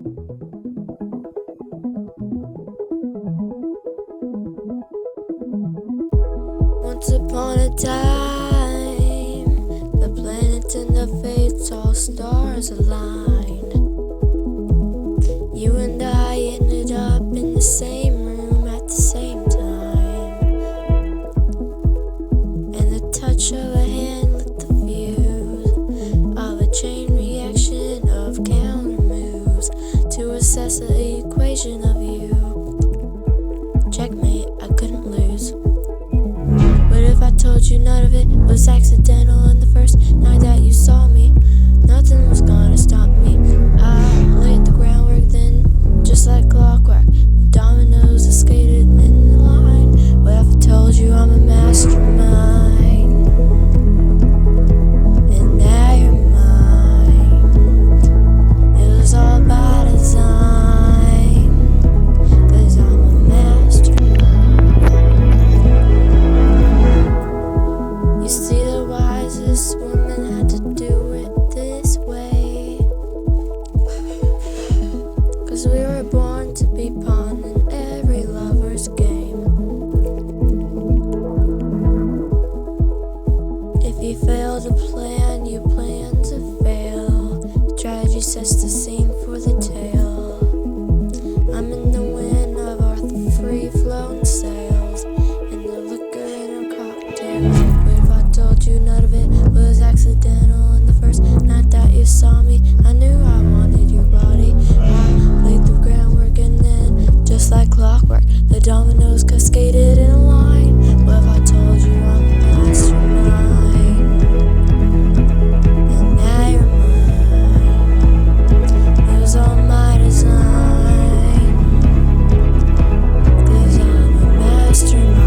Once upon a time, the planets and the fates, all stars aligned. You and I ended up in the same room at the same time, and the touch of a hand lit the fuse of a chain reaction of counter moves to assess the equation of you. Checkmate, I couldn't lose. What if I told you none of it was accidental, and the first night that you saw me, nothing was gonna stop me? I laid the groundwork then, just like clockwork, dominoes are skated in the line. What if I told you I'm a mastermind, and now you're mine? It was all by design, 'cause I'm a mastermind. You see, the wisest woman had to do it this way, 'cause we were born to be pawned in every lover's game. If you fail to plan, you plan to fail. Tragedy sets the scene for the tale. I'm in the wind of our free-flowing sails, and the liquor in our cocktails. What if I told you none of it was accidental, and the first night that you saw me, I knew I wanted your body. I laid the groundwork, and then, just like clockwork, the dominoes cascaded in a line. What if I told you I'm a mastermind, and now you're mine? It was all my design, 'cause I'm a mastermind.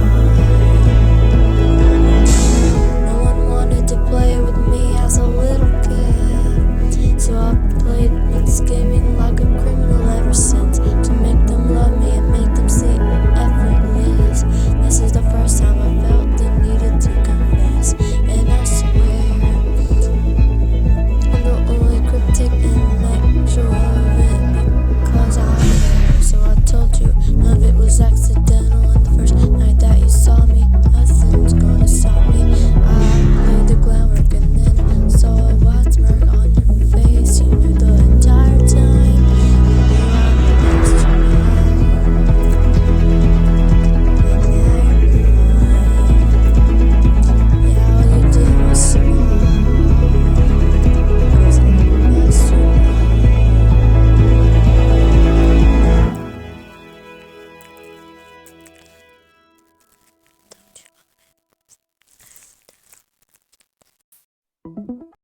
No one wanted to play with me as a little kid, so I played with scheming like a criminal ever since, to make them love me and make them see effortless. This is the first time I felt the needed to confess, and I swear I'm the only cryptic intellectual of it, because I care. So I told you none of it was accidental, and the first night that you saw me, nothing's gonna stop me. I laid the groundwork and then saw a wide smirk on your face. You knew the entire time. You knew I'm a mastermind, and now you're mine. Yeah, all you did was smile, 'cause I'm a mastermind. Don't you